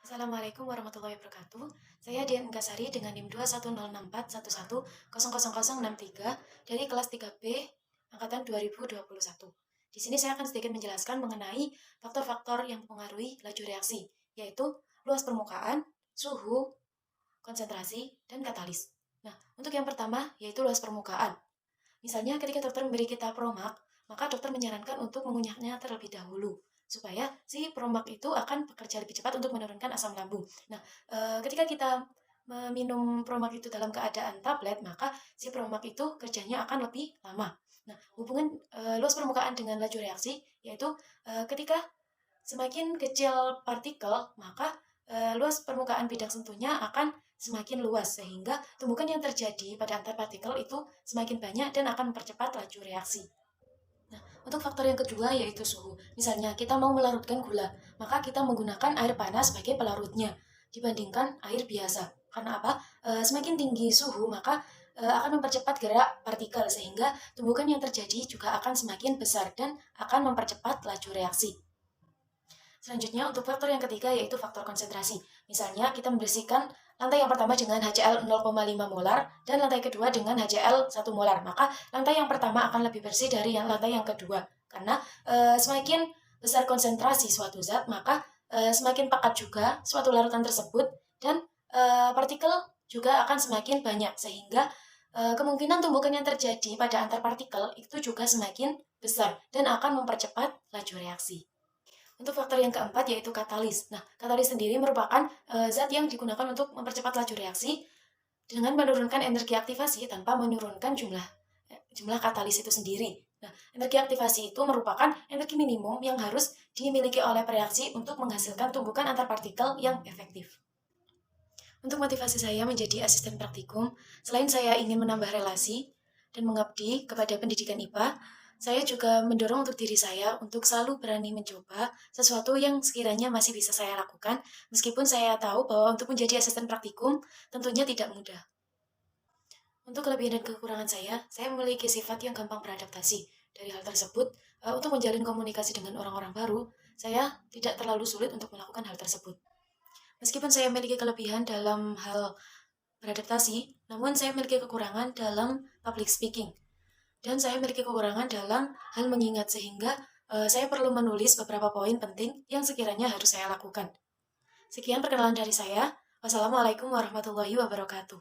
Assalamualaikum warahmatullahi wabarakatuh. Saya Dian Engasari dengan NIM 2106411000063 dari kelas 3B angkatan 2021. Di sini saya akan sedikit menjelaskan mengenai faktor-faktor yang mempengaruhi laju reaksi, yaitu luas permukaan, suhu, konsentrasi, dan katalis. Nah, untuk yang pertama yaitu luas permukaan. Misalnya ketika dokter memberi kita promak, maka dokter menyarankan untuk mengunyahnya terlebih dahulu supaya si promak itu akan bekerja lebih cepat untuk menurunkan asam lambung. Nah, ketika kita meminum promak itu dalam keadaan tablet, maka si promak itu kerjanya akan lebih lama. Nah, hubungan luas permukaan dengan laju reaksi yaitu ketika semakin kecil partikel, maka luas permukaan bidang sentuhnya akan semakin luas, sehingga tumbukan yang terjadi pada antar partikel itu semakin banyak dan akan mempercepat laju reaksi. Nah, untuk faktor yang kedua yaitu suhu. Misalnya, kita mau melarutkan gula, maka kita menggunakan air panas sebagai pelarutnya dibandingkan air biasa. Karena apa? Semakin tinggi suhu, maka akan mempercepat gerak partikel, sehingga tumbukan yang terjadi juga akan semakin besar dan akan mempercepat laju reaksi. Selanjutnya, untuk faktor yang ketiga yaitu faktor konsentrasi. Misalnya, kita membersihkan lantai yang pertama dengan HCl 0,5 molar dan lantai kedua dengan HCl 1 molar. Maka, lantai yang pertama akan lebih bersih dari lantai yang kedua. Karena semakin besar konsentrasi suatu zat, maka semakin pekat juga suatu larutan tersebut dan partikel juga akan semakin banyak. Sehingga kemungkinan tumbukan yang terjadi pada antar partikel itu juga semakin besar dan akan mempercepat laju reaksi. Untuk faktor yang keempat yaitu katalis. Nah, katalis sendiri merupakan zat yang digunakan untuk mempercepat laju reaksi dengan menurunkan energi aktivasi tanpa menurunkan jumlah katalis itu sendiri. Nah, energi aktivasi itu merupakan energi minimum yang harus dimiliki oleh reaksi untuk menghasilkan tumbukan antar partikel yang efektif. Untuk motivasi saya menjadi asisten praktikum, selain saya ingin menambah relasi dan mengabdi kepada pendidikan IPA, saya juga mendorong untuk diri saya untuk selalu berani mencoba sesuatu yang sekiranya masih bisa saya lakukan, meskipun saya tahu bahwa untuk menjadi asisten praktikum tentunya tidak mudah. Untuk kelebihan dan kekurangan saya memiliki sifat yang gampang beradaptasi. Dari hal tersebut, untuk menjalin komunikasi dengan orang-orang baru, saya tidak terlalu sulit untuk melakukan hal tersebut. Meskipun saya memiliki kelebihan dalam hal beradaptasi, namun saya memiliki kekurangan dalam public speaking. Dan saya memiliki kekurangan dalam hal mengingat sehingga saya perlu menulis beberapa poin penting yang sekiranya harus saya lakukan. Sekian perkenalan dari saya. Wassalamualaikum warahmatullahi wabarakatuh.